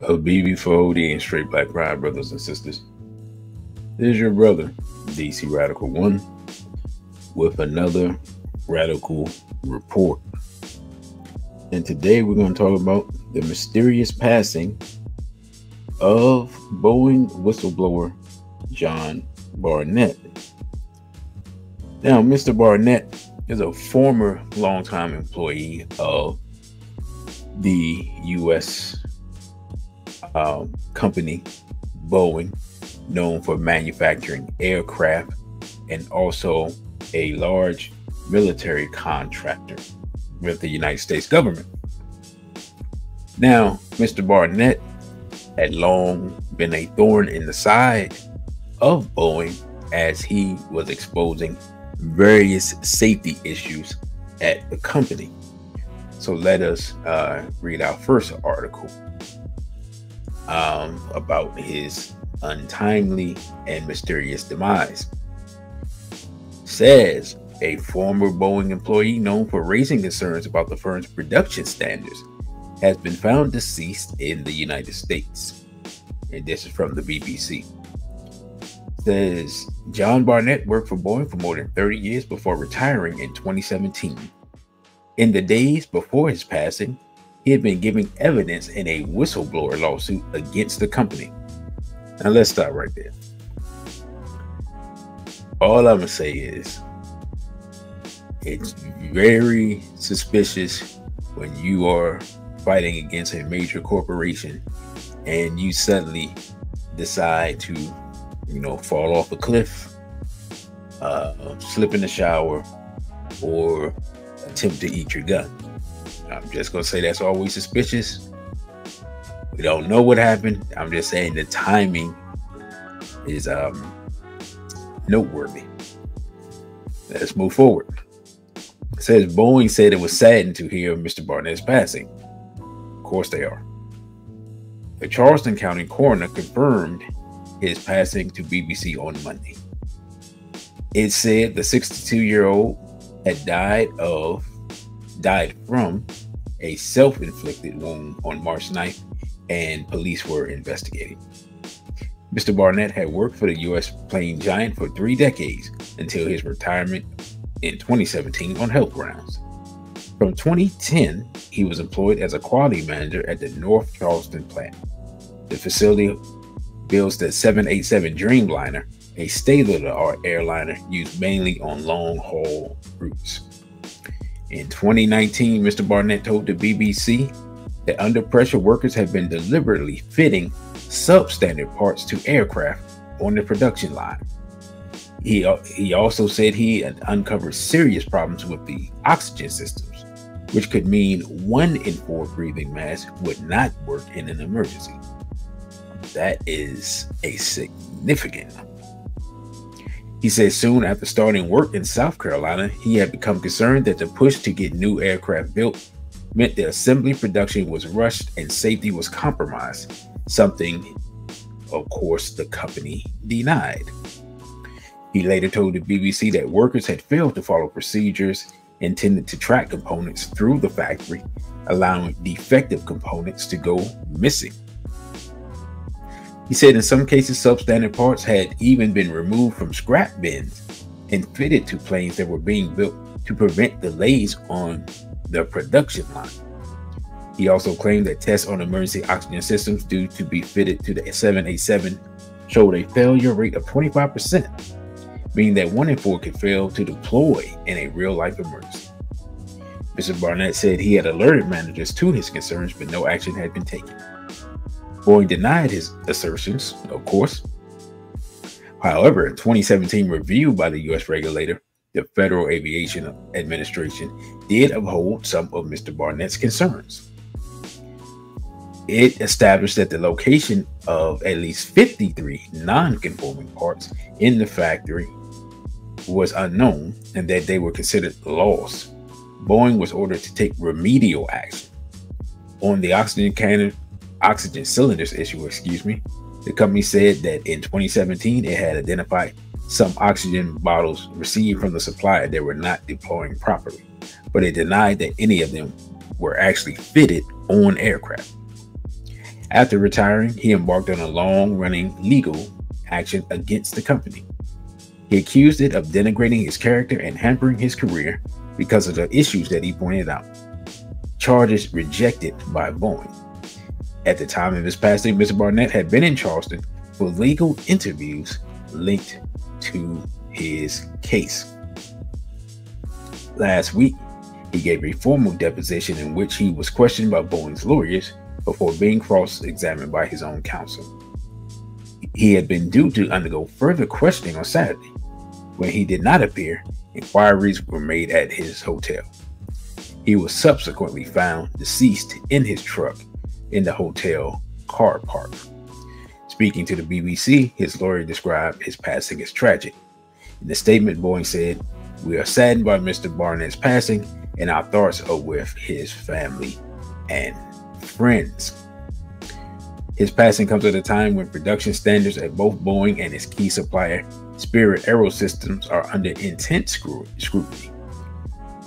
Of BB4OD and straight black pride, brothers and sisters. This is your brother, DC Radical 1, with another radical report. And today we're going to talk about the mysterious passing of Boeing whistleblower John Barnett. Now, Mr. Barnett is a former longtime employee of the U.S. Company Boeing, known for manufacturing aircraft, and also a large military contractor with the United States government. Now, Mr. Barnett had long been a thorn in the side of Boeing as he was exposing various safety issues at the company. So let us read our first article about his untimely and mysterious demise. Says a former Boeing employee known for raising concerns about the firm's production standards has been found deceased in the United States. And this is from the BBC. Says John Barnett worked for Boeing for more than 30 years before retiring in 2017. In the days before his passing, he had been giving evidence in a whistleblower lawsuit against the company. Now let's stop right there. All I'm gonna say is it's very suspicious when you are fighting against a major corporation and you suddenly decide to, fall off a cliff, slip in the shower, or attempt to eat your gun. I'm just going to say that's always suspicious. We don't know what happened. I'm just saying the timing is noteworthy. Let's move forward. It says Boeing said it was saddened to hear of Mr. Barnett's passing. Of course they are. The Charleston County coroner confirmed his passing to BBC on Monday. It said the 62-year-old had died from a self-inflicted wound on March 9th, and police were investigating. Mr. Barnett had worked for the U.S. plane giant for 3 decades until his retirement in 2017 on health grounds. From 2010, he was employed as a quality manager at the North Charleston plant. The facility builds the 787 Dreamliner, a state-of-the-art airliner used mainly on long-haul routes. In 2019, Mr. Barnett told the BBC that under pressure workers have been deliberately fitting substandard parts to aircraft on the production line. He also said he had uncovered serious problems with the oxygen systems, which could mean 1 in 4 breathing masks would not work in an emergency. That is a significant number. He said soon after starting work in South Carolina, he had become concerned that the push to get new aircraft built meant the assembly production was rushed and safety was compromised, something, of course, the company denied. He later told the BBC that workers had failed to follow procedures intended to track components through the factory, allowing defective components to go missing. He said in some cases, substandard parts had even been removed from scrap bins and fitted to planes that were being built to prevent delays on the production line. He also claimed that tests on emergency oxygen systems due to be fitted to the 787 showed a failure rate of 25%, meaning that 1 in 4 could fail to deploy in a real-life emergency. Mr. Barnett said he had alerted managers to his concerns, but no action had been taken. Boeing denied his assertions, of course. However, a 2017 review by the U.S. regulator, the Federal Aviation Administration, did uphold some of Mr. Barnett's concerns. It established that the location of at least 53 non-conforming parts in the factory was unknown and that they were considered lost. Boeing was ordered to take remedial action. On the oxygen cylinders issue, the company said that in 2017 it had identified some oxygen bottles received from the supplier that were not deploying properly, but it denied that any of them were actually fitted on aircraft. After retiring, he embarked on a long-running legal action against the company. He accused it of denigrating his character and hampering his career because of the issues that he pointed out. Charges rejected by Boeing. At the time of his passing, Mr. Barnett had been in Charleston for legal interviews linked to his case. Last week, he gave a formal deposition in which he was questioned by Boeing's lawyers before being cross-examined by his own counsel. He had been due to undergo further questioning on Saturday. When he did not appear, inquiries were made at his hotel. He was subsequently found deceased in his truck in the hotel car park. Speaking to the BBC, his lawyer described his passing as tragic. In the statement, Boeing said, "We are saddened by Mr. Barnett's passing, and our thoughts are with his family and friends." His passing comes at a time when production standards at both Boeing and its key supplier, Spirit Aerosystems, are under intense scrutiny.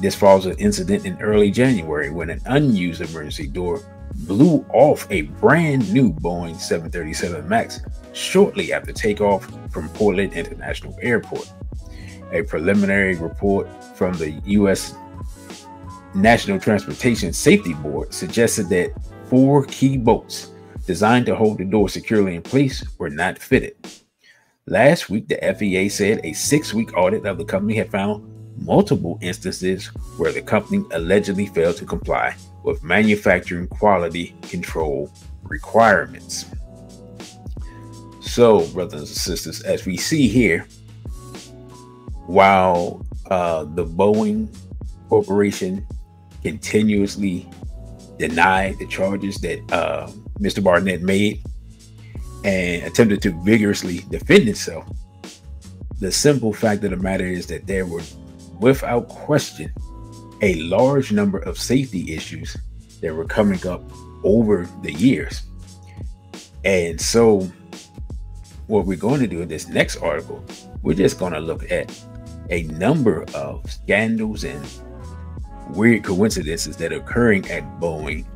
This follows an incident in early January when an unused emergency door blew off a brand new Boeing 737 MAX shortly after takeoff from Portland International Airport. A preliminary report from the U.S. National Transportation Safety Board suggested that 4 key bolts designed to hold the door securely in place were not fitted. Last week, the FAA said a 6-week audit of the company had found multiple instances where the company allegedly failed to comply with manufacturing quality control requirements. So, brothers and sisters, as we see here, while the Boeing Corporation continuously denied the charges that Mr. Barnett made and attempted to vigorously defend itself, the simple fact of the matter is that there were, without question, a large number of safety issues that were coming up over the years. And so what we're going to do in this next article, we're just going to look at a number of scandals and weird coincidences that are occurring at Boeing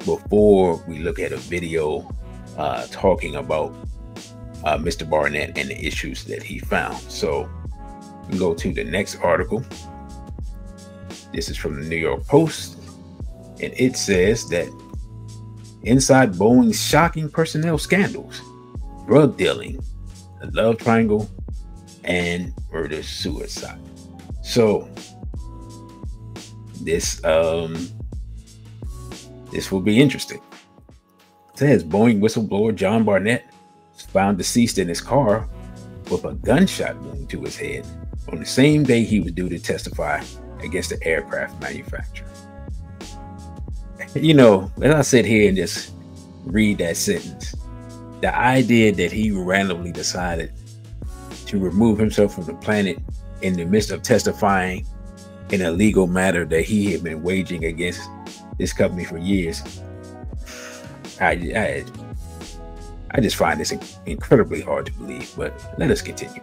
before we look at a video talking about Mr. Barnett and the issues that he found. So we can go to the next article. This is from the New York Post, and it says that inside Boeing's shocking personnel scandals, drug dealing, the love triangle, and murder-suicide. So this will be interesting. It says Boeing whistleblower John Barnett was found deceased in his car with a gunshot wound to his head on the same day he was due to testify against the aircraft manufacturer. You know, as I sit here and just read that sentence, the idea that he randomly decided to remove himself from the planet in the midst of testifying in a legal matter that he had been waging against this company for years, I just find this incredibly hard to believe. But let us continue.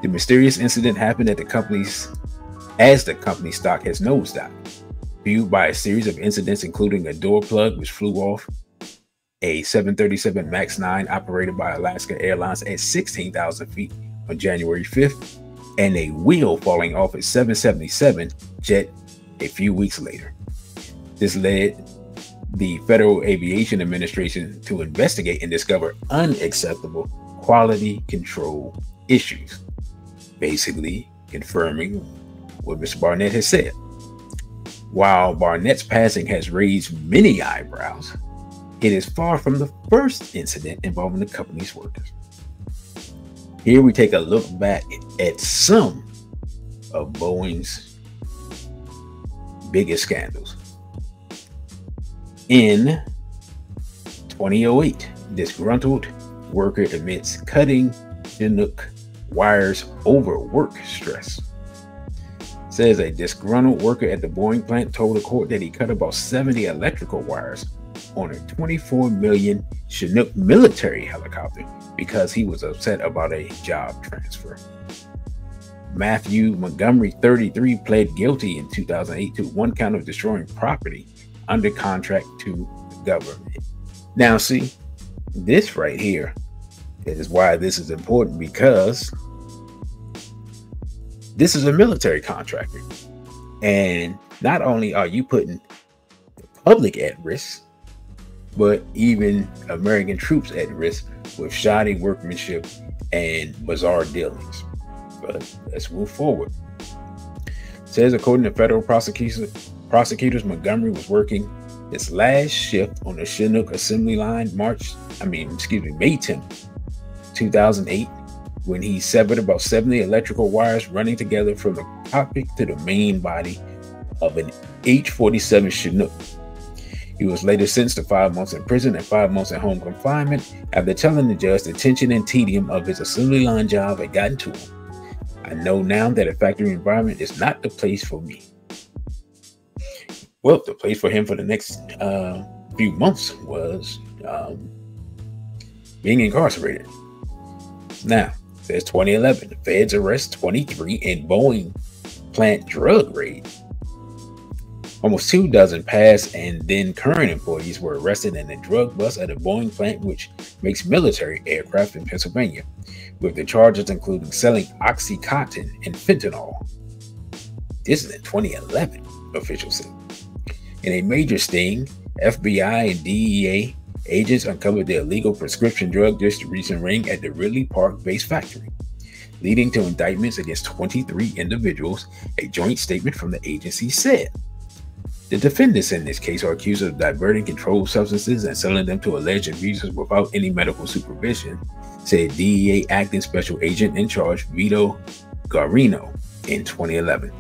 The mysterious incident happened at the company's the company stock has nosedived, fueled by a series of incidents including a door plug which flew off a 737 MAX 9 operated by Alaska Airlines at 16,000 feet on January 5th, and a wheel falling off a 777 jet a few weeks later. This led the Federal Aviation Administration to investigate and discover unacceptable quality control issues, basically confirming what Mr. Barnett has said. While Barnett's passing has raised many eyebrows, it is far from the first incident involving the company's workers. Here we take a look back at some of Boeing's biggest scandals. In 2008, disgruntled worker admits cutting Chinook wires over work stress. Says a disgruntled worker at the Boeing plant told the court that he cut about 70 electrical wires on a $24 million Chinook military helicopter because he was upset about a job transfer. Matthew Montgomery, 33, pled guilty in 2008 to one count of destroying property under contract to the government. Now, see, this right here is why this is important, because this is a military contractor. And not only are you putting the public at risk, but even American troops at risk with shoddy workmanship and bizarre dealings. But let's move forward. It says, according to federal prosecutors, Montgomery was working his last shift on the Chinook assembly line May 10th, 2008, when he severed about 70 electrical wires running together from the cockpit to the main body of an H-47 Chinook. He was later sentenced to 5 months in prison and 5 months in home confinement after telling the judge the tension and tedium of his assembly line job had gotten to him. I know now that a factory environment is not the place for me. Well, the place for him for the next few months was being incarcerated. Now, it says 2011, the feds arrest 23 in Boeing plant drug raid. Almost 2 dozen past and then current employees were arrested in a drug bust at a Boeing plant which makes military aircraft in Pennsylvania, with the charges including selling Oxycontin and fentanyl. This is in 2011, officials said. In a major sting, FBI and DEA agents uncovered the illegal prescription drug distribution ring at the Ridley Park-based factory, leading to indictments against 23 individuals, a joint statement from the agency said. The defendants in this case are accused of diverting controlled substances and selling them to alleged abusers without any medical supervision, said DEA acting special agent in charge Vito Garino in 2011.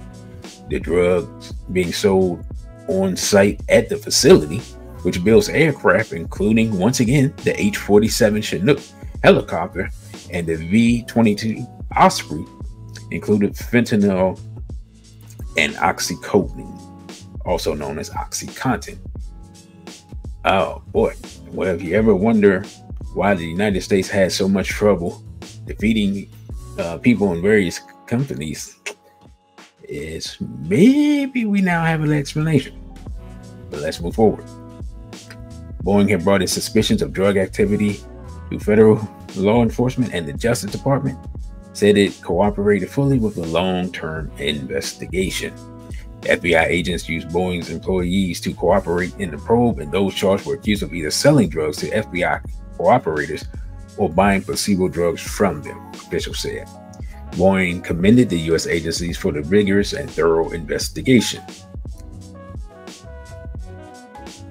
The drugs being sold on site at the facility, which builds aircraft including, once again, the H-47 Chinook helicopter and the V-22 Osprey, included fentanyl and oxycodone, also known as Oxycontin. Oh boy. Well, if you ever wonder why the United States has so much trouble defeating people in various companies, is maybe we now have an explanation. But let's move forward. Boeing had brought its suspicions of drug activity to federal law enforcement, and the Justice Department said it cooperated fully with the long-term investigation. FBI agents used Boeing's employees to cooperate in the probe, and those charged were accused of either selling drugs to FBI cooperators or buying placebo drugs from them, officials said. Boeing commended the U.S. agencies for the rigorous and thorough investigation.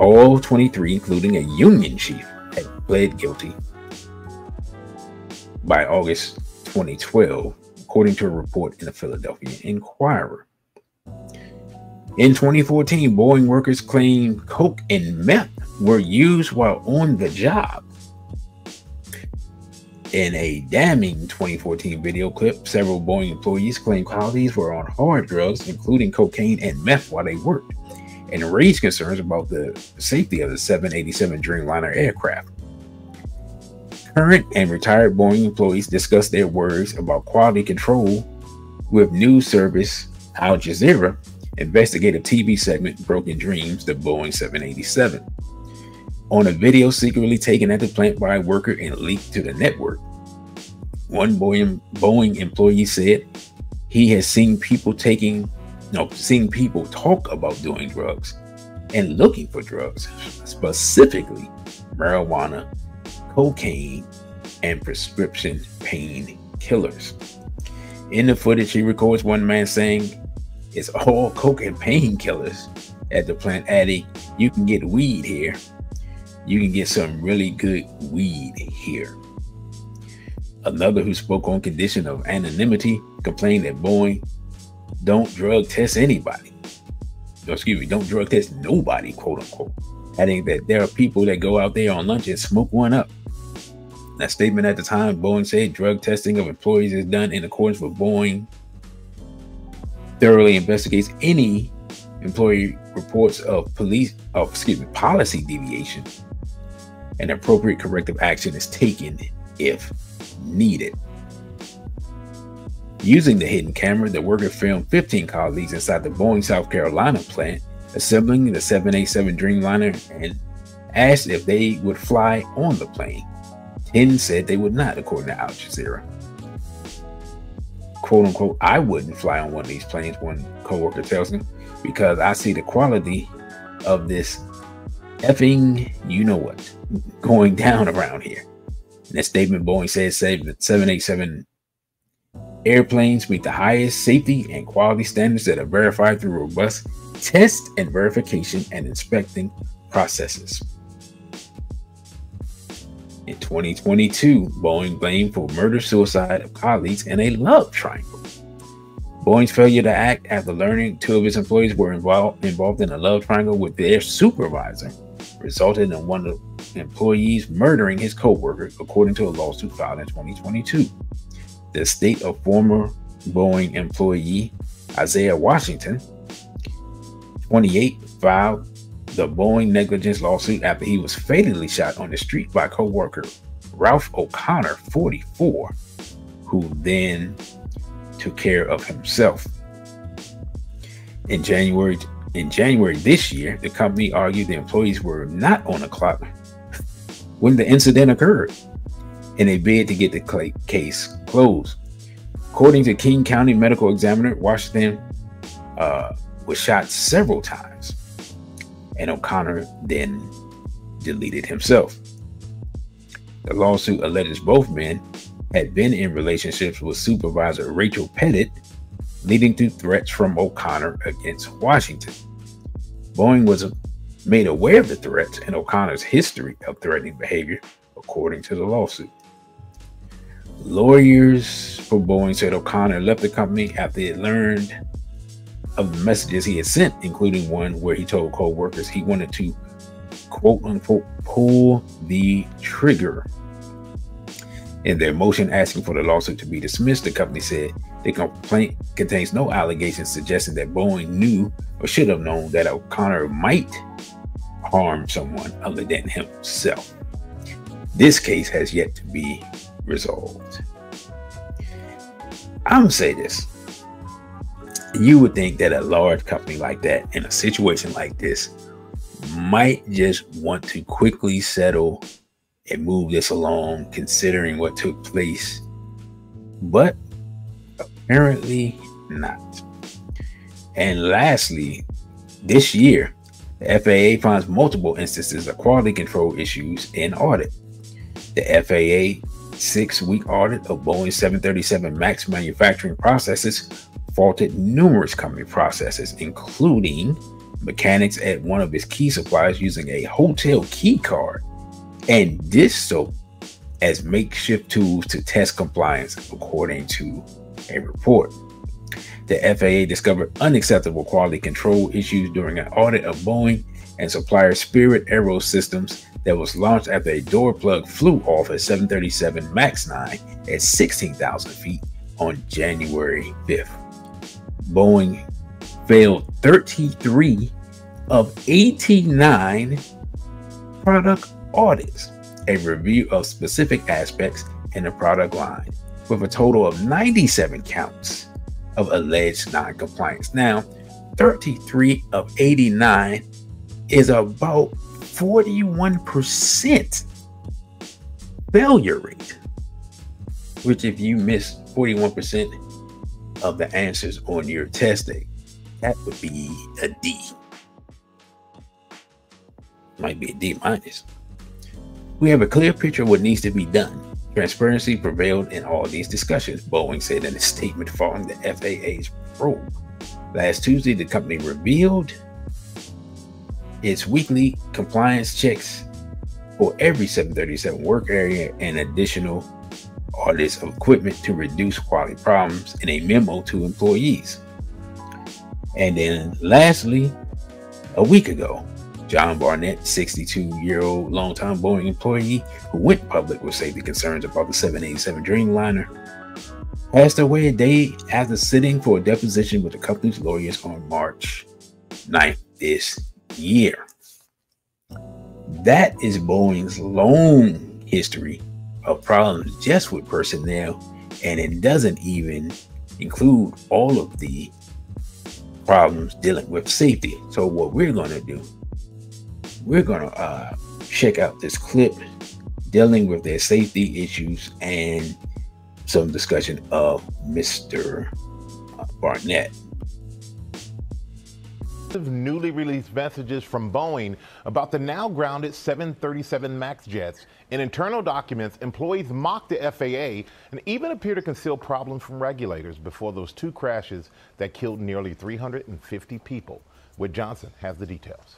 All 23, including a union chief, had pled guilty by August 2012, according to a report in the Philadelphia Inquirer. In 2014, Boeing workers claimed coke and meth were used while on the job. In a damning 2014 video clip, several Boeing employees claimed colleagues were on hard drugs, including cocaine and meth, while they worked, and raised concerns about the safety of the 787 Dreamliner aircraft. Current and retired Boeing employees discussed their worries about quality control with news service Al Jazeera investigative TV segment Broken Dreams, the Boeing 787. On a video secretly taken at the plant by a worker and leaked to the network, one Boeing employee said he has seen people talk about doing drugs and looking for drugs, specifically marijuana, cocaine, and prescription pain killers. In the footage, he records one man saying, "It's all coke and painkillers," at the plant, adding, "You can get weed here. You can get some really good weed here." Another who spoke on condition of anonymity complained that Boeing don't drug test anybody. Don't drug test nobody, quote unquote, adding that there are people that go out there on lunch and smoke one up. That statement at the time, Boeing said drug testing of employees is done in accordance with Boeing thoroughly investigates any employee reports of policy deviation, and appropriate corrective action is taken if needed. Using the hidden camera, the worker filmed 15 colleagues inside the Boeing South Carolina plant assembling the 787 Dreamliner, and Asked if they would fly on the plane, 10 said they would not, according to Al Jazeera. "Quote unquote, I wouldn't fly on one of these planes," one coworker tells him, "because I see the quality of this effing you know what going down around here." In that statement, Boeing says 787 airplanes meet the highest safety and quality standards that are verified through robust test and verification and inspecting processes. In 2022, Boeing blamed for murder-suicide of colleagues in a love triangle. Boeing's failure to act after learning two of its employees were involved in a love triangle with their supervisor resulted in one of the employees murdering his co-worker, according to a lawsuit filed in 2022. The estate of former Boeing employee Isaiah Washington, 28, filed the Boeing negligence lawsuit after he was fatally shot on the street by co-worker Ralph O'Connor, 44, who then took care of himself. In January this year, the company argued the employees were not on the clock when the incident occurred in a bid to get the case closed. According to King County Medical Examiner, Washington was shot several times, and O'Connor then deleted himself. The lawsuit alleges both men had been in relationships with supervisor Rachel Pettit, leading to threats from O'Connor against Washington. Boeing was made aware of the threats and O'Connor's history of threatening behavior, according to the lawsuit. Lawyers for Boeing said O'Connor left the company after he learned of the messages he had sent, including one where he told co-workers he wanted to, quote unquote, pull the trigger. In their motion asking for the lawsuit to be dismissed, the company said the complaint contains no allegations suggesting that Boeing knew or should have known that O'Connor might harm someone other than himself. This case has yet to be resolved. I'm gonna say this. You would think that a large company like that in a situation like this might just want to quickly settle and move this along, considering what took place, but apparently not. And lastly, this year, the FAA finds multiple instances of quality control issues in audit. The FAA 6-week audit of Boeing 737 MAX manufacturing processes faulted numerous company processes, including mechanics at one of its key suppliers using a hotel key card and dish soap as makeshift tools to test compliance, according to a report. The FAA discovered unacceptable quality control issues during an audit of Boeing and supplier Spirit Aero Systems that was launched after a door plug flew off a 737 MAX 9 at 16,000 feet on January 5th. Boeing failed 33 of 89 product audits, a review of specific aspects in the product line, with a total of 97 counts of alleged non-compliance. Now, 33 of 89 is about 41% failure rate, which if you miss 41% of the answers on your testing, that would be a D. Might be a D minus. We have a clear picture of what needs to be done. Transparency prevailed in all these discussions, Boeing said in a statement following the FAA's probe. Last Tuesday, the company revealed its weekly compliance checks for every 737 work area and additional audits of equipment to reduce quality problems in a memo to employees. And then lastly, a week ago, John Barnett, 62-year-old longtime Boeing employee who went public with safety concerns about the 787 Dreamliner, passed away a day after sitting for a deposition with the company's lawyers on March 9th this year. That is Boeing's long history of problems just with personnel, and it doesn't even include all of the problems dealing with safety. So what we're going to do, we're going to check out this clip dealing with their safety issues and some discussion of Mr. Barnett. Newly released messages from Boeing about the now grounded 737 MAX jets. In internal documents, employees mocked the FAA and even appear to conceal problems from regulators before those two crashes that killed nearly 350 people. Whit Johnson has the details.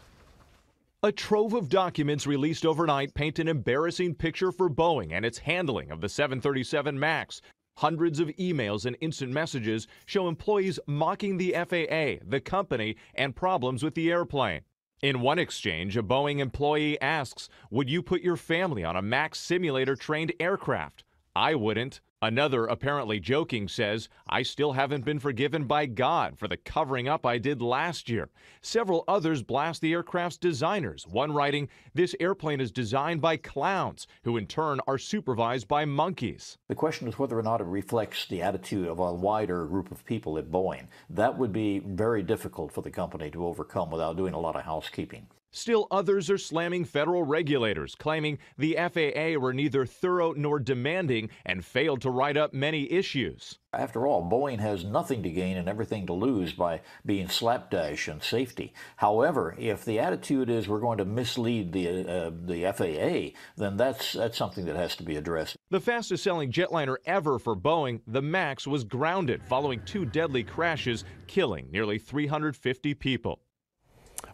A trove of documents released overnight paint an embarrassing picture for Boeing and its handling of the 737 MAX. Hundreds of emails and instant messages show employees mocking the FAA, the company, and problems with the airplane. In one exchange, a Boeing employee asks, "Would you put your family on a MAX simulator-trained aircraft?" "I wouldn't." Another, apparently joking, says, "I still haven't been forgiven by God for the covering up I did last year." Several others blast the aircraft's designers, one writing, "This airplane is designed by clowns, who in turn are supervised by monkeys." The question is whether or not it reflects the attitude of a wider group of people at Boeing. That would be very difficult for the company to overcome without doing a lot of housekeeping. Still others are slamming federal regulators, claiming the FAA were neither thorough nor demanding and failed to write up many issues. After all, Boeing has nothing to gain and everything to lose by being slapdash in safety. However, if the attitude is we're going to mislead the FAA, then that's something that has to be addressed. The fastest-selling jetliner ever for Boeing, the MAX, was grounded following two deadly crashes, killing nearly 350 people.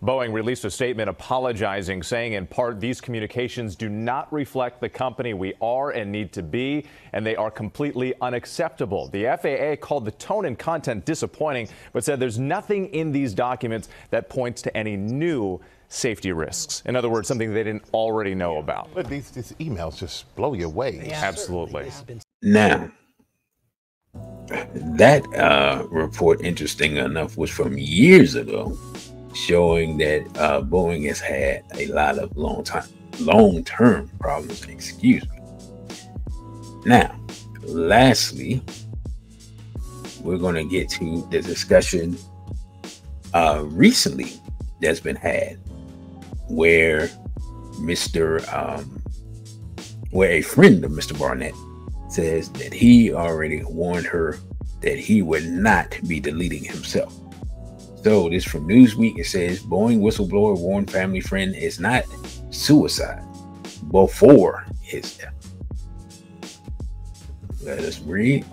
Boeing released a statement apologizing, saying in part, "These communications do not reflect the company we are and need to be, and they are completely unacceptable." The FAA called the tone and content disappointing, but said there's nothing in these documents that points to any new safety risks. In other words, something they didn't already know about. But these emails just blow you away. Yeah, absolutely. Now, that report, interesting enough, was from years ago, showing that Boeing has had a lot of long-term problems. Excuse me. Now, lastly, we're going to get to the discussion recently that's been had, where where a friend of Mr. Barnett says that he already warned her that he would not be deleting himself. So this from Newsweek. It says Boeing whistleblower warned family friend is not suicide before his death. Let us read.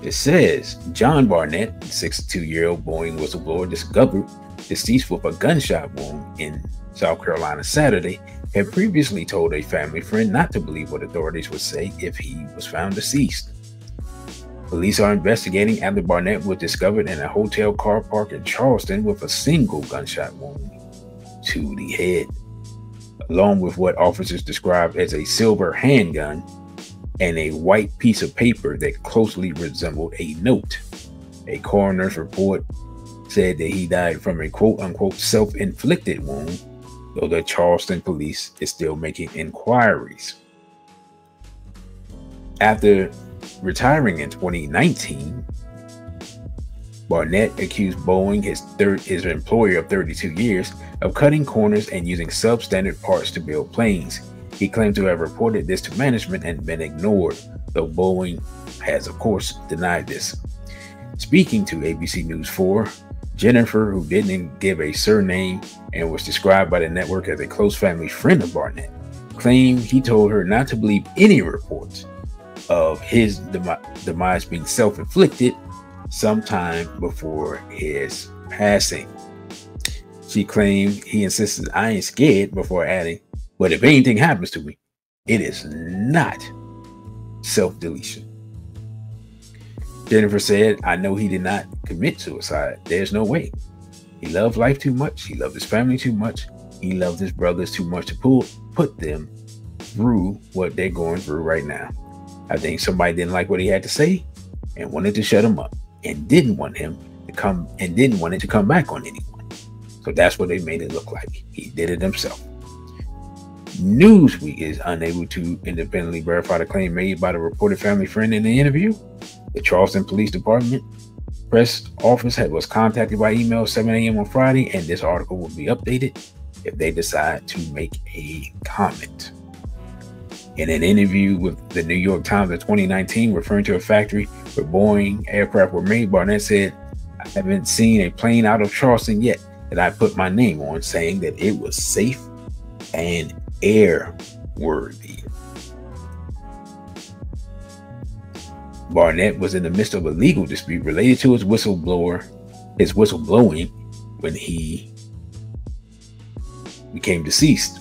It says John Barnett, 62-year-old Boeing whistleblower, discovered deceased with a gunshot wound in South Carolina Saturday, had previously told a family friend not to believe what authorities would say if he was found deceased. Police are investigating after Barnett was discovered in a hotel car park in Charleston with a single gunshot wound to the head, along with what officers described as a silver handgun and a white piece of paper that closely resembled a note. A coroner's report said that he died from a quote-unquote self-inflicted wound, though the Charleston police is still making inquiries. After retiring in 2019, Barnett accused Boeing, his employer of 32 years, of cutting corners and using substandard parts to build planes. He claimed to have reported this to management and been ignored, though Boeing has, of course, denied this. Speaking to ABC News 4, Jennifer, who didn't give a surname and was described by the network as a close family friend of Barnett, claimed he told her not to believe any reports of his demise being self-inflicted sometime before his passing. She claimed he insisted, "I ain't scared," before adding, "But if anything happens to me, it is not self-deletion." Jennifer said, "I know he did not commit suicide. There's no way. He loved life too much. He loved his family too much. He loved his brothers too much to put them through what they're going through right now. I think somebody didn't like what he had to say and wanted to shut him up and didn't want him to come and didn't want it to come back on anyone. So that's what they made it look like. He did it himself." Newsweek is unable to independently verify the claim made by the reported family friend in the interview. The Charleston Police Department press office was contacted by email 7 a.m. on Friday, and this article will be updated if they decide to make a comment. In an interview with the New York Times in 2019, referring to a factory where Boeing aircraft were made, Barnett said, "I haven't seen a plane out of Charleston yet that I put my name on, saying that it was safe and airworthy." Barnett was in the midst of a legal dispute related to his whistleblowing when he became deceased.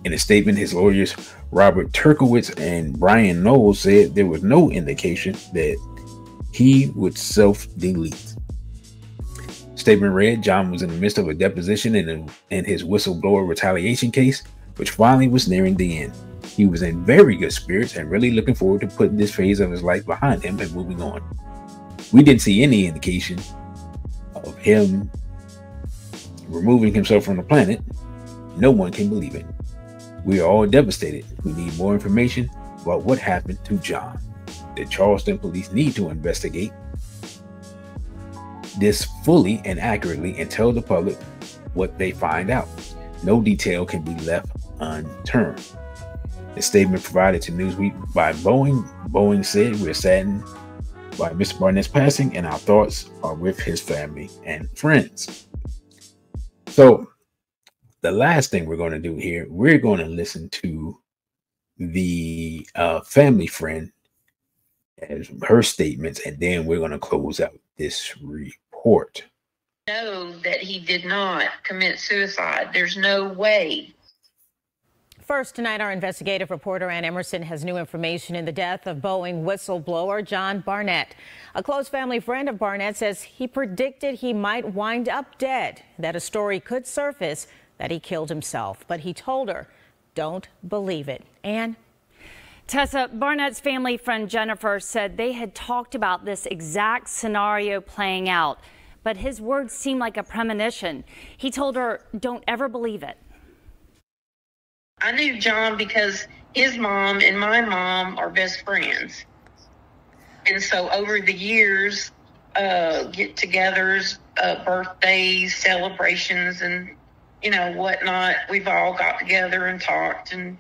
In a statement, his lawyers Robert Turkowitz and Brian Knowles said there was no indication that he would self-delete. Statement read, John was in the midst of a deposition in his whistleblower retaliation case, which finally was nearing the end. He was in very good spirits and really looking forward to putting this phase of his life behind him and moving on. We didn't see any indication of him removing himself from the planet. No one can believe it. We are all devastated. We need more information about what happened to John. The Charleston police need to investigate this fully and accurately and tell the public what they find out. No detail can be left unturned. A statement provided to Newsweek by Boeing said, "We're saddened by Mr. Barnett's passing and our thoughts are with his family and friends." So the last thing we're going to do here, we're going to listen to the family friend as her statements, and then we're going to close out this report. Know that he did not commit suicide. There's no way. First tonight, our investigative reporter Ann Emerson has new information in the death of Boeing whistleblower John Barnett. A close family friend of Barnett says he predicted he might wind up dead, that a story could surface that he killed himself. But he told her, don't believe it. Ann? Tessa, Barnett's family friend Jennifer said they had talked about this exact scenario playing out, but his words seemed like a premonition. He told her, don't ever believe it. I knew John because his mom and my mom are best friends. And so over the years, get-togethers, birthdays, celebrations, and, whatnot, we've all got together and talked. And,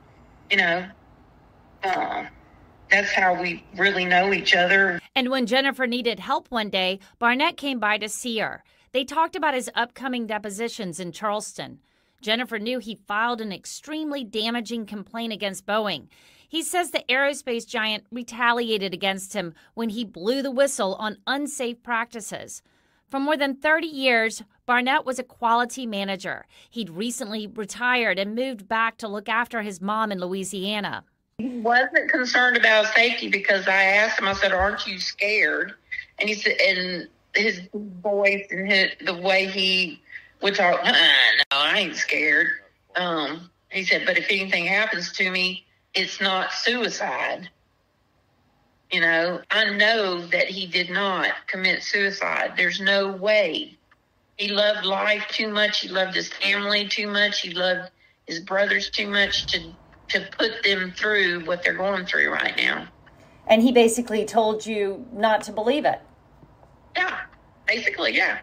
that's how we really know each other. And when Jennifer needed help one day, Barnett came by to see her. They talked about his upcoming depositions in Charleston. Jennifer knew he filed an extremely damaging complaint against Boeing. He says the aerospace giant retaliated against him when he blew the whistle on unsafe practices. For more than 30 years, Barnett was a quality manager. He'd recently retired and moved back to look after his mom in Louisiana. He wasn't concerned about safety because I asked him, I said, aren't you scared? And he said, and his voice and the way he would talk, no, I ain't scared. He said, but if anything happens to me, it's not suicide. I know that he did not commit suicide. There's no way. He loved life too much. He loved his family too much. He loved his brothers too much to put them through what they're going through right now. And he basically told you not to believe it. Yeah, basically, yeah.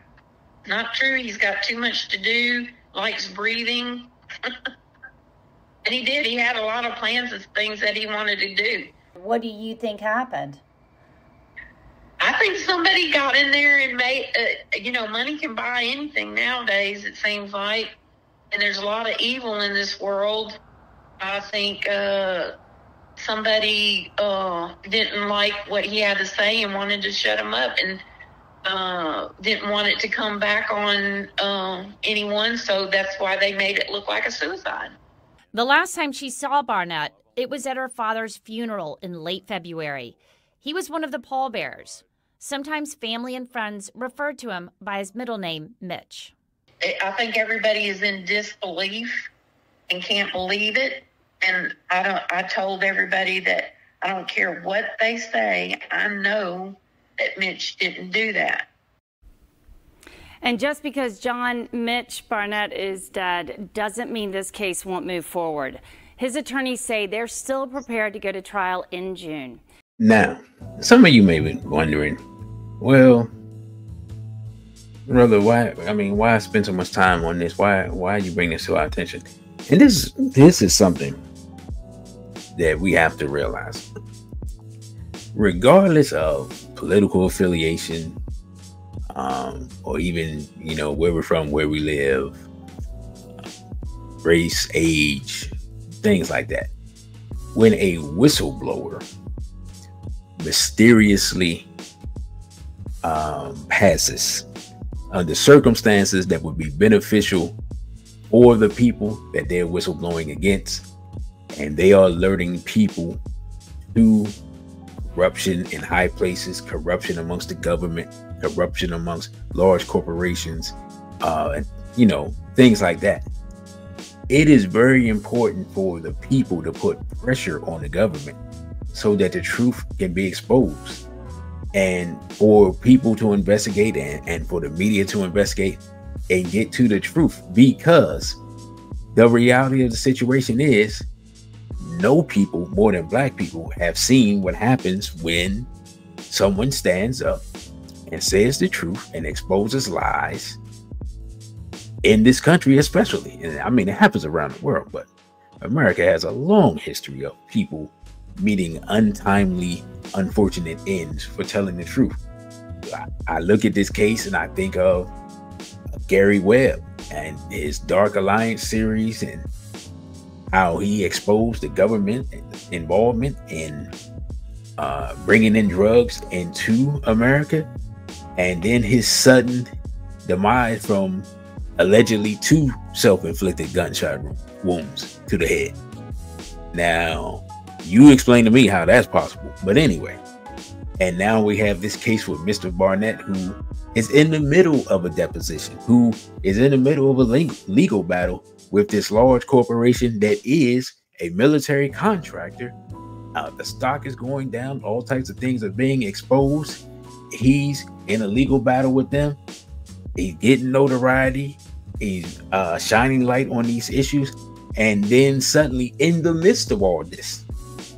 Not true. He's got too much to do, likes breathing. And he did. He had a lot of plans of things that he wanted to do. What do you think happened? I think somebody got in there and made, money can buy anything nowadays, it seems like. And there's a lot of evil in this world. I think somebody didn't like what he had to say and wanted to shut him up and didn't want it to come back on anyone, so that's why they made it look like a suicide. The last time she saw Barnett, it was at her father's funeral in late February. He was one of the pallbearers. Sometimes family and friends referred to him by his middle name, Mitch. I think everybody is in disbelief and can't believe it. And I told everybody that I don't care what they say, I know that Mitch didn't do that. And just because Mitch Barnett is dead doesn't mean this case won't move forward. His attorneys say they're still prepared to go to trial in June. Now, some of you may be wondering, well, Brother, why spend so much time on this? Why you bring this to our attention? And this is something that we have to realize. Regardless of political affiliation, or even, where we're from, where we live, race, age, things like that. When a whistleblower mysteriously passes under circumstances that would be beneficial for the people that they're whistleblowing against, and they are alerting people to corruption in high places, corruption amongst the government, corruption amongst large corporations, and things like that. It is very important for the people to put pressure on the government so that the truth can be exposed, and for people to investigate and for the media to investigate and get to the truth, because the reality of the situation is no people more than black people have seen what happens when someone stands up and says the truth and exposes lies in this country, especially. And I mean, it happens around the world, but America has a long history of people meeting untimely, unfortunate ends for telling the truth. I look at this case and I think of Gary Webb and his Dark Alliance series, and how he exposed the government involvement in bringing in drugs into America, and then his sudden demise from allegedly 2 self-inflicted gunshot wounds to the head. Now, you explain to me how that's possible. But anyway, and now we have this case with Mr. Barnett, who is in the middle of a deposition, who is in the middle of a legal battle with this large corporation that is a military contractor. The stock is going down. All types of things are being exposed. He's in a legal battle with them. He's getting notoriety. He's shining light on these issues. And then suddenly, in the midst of all this,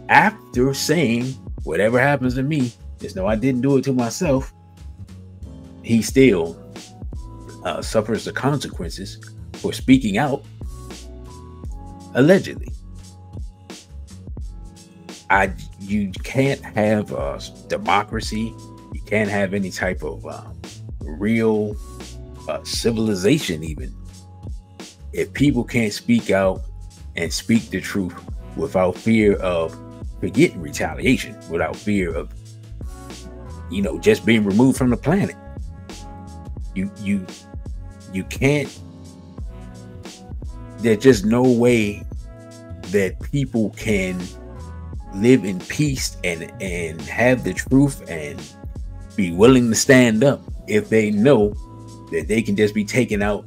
after saying, whatever happens to me, just know I didn't do it to myself, he still suffers the consequences for speaking out, allegedly. You can't have a democracy. You can't have any type of real civilization, even if people can't speak out and speak the truth without fear of getting retaliation, without fear of just being removed from the planet. You can't. There's just no way that people can live in peace and have the truth and be willing to stand up if they know that they can just be taken out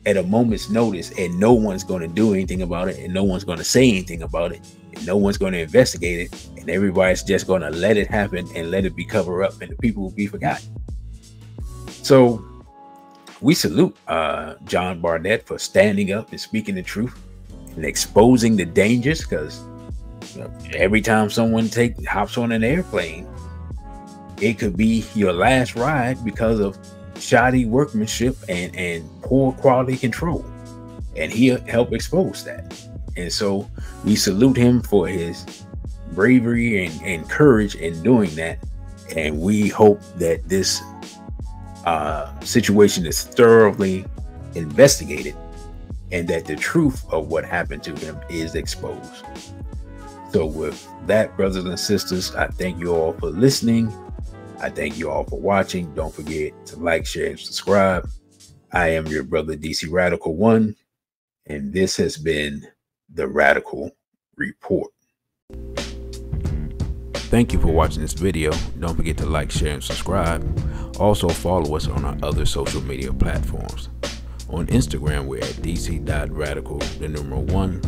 at a moment's notice, and no one's going to do anything about it, and no one's going to say anything about it, and no one's going to investigate it, and everybody's just going to let it happen and let it be covered up, and the people will be forgotten. So we salute John Barnett for standing up and speaking the truth and exposing the dangers, because every time someone hops on an airplane, it could be your last ride because of shoddy workmanship and poor quality control, and he'll help expose that. And so we salute him for his bravery and courage in doing that, and we hope that this situation is thoroughly investigated and that the truth of what happened to him is exposed. So with that, brothers and sisters, I thank you all for listening. I thank you all for watching. Don't forget to like, share, and subscribe. I am your brother DC Radical 1, and this has been the Radical Report. Thank you for watching this video. Don't forget to like, share, and subscribe. Also follow us on our other social media platforms. On Instagram, we're at dc.radical1.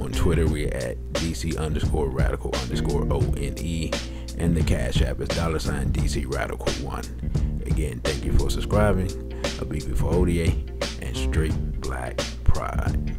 On Twitter, we're at dc_radical_ONE. And the Cashapp is $DC Radical 1. Again, thank you for subscribing. A BB for ODA and straight black pride.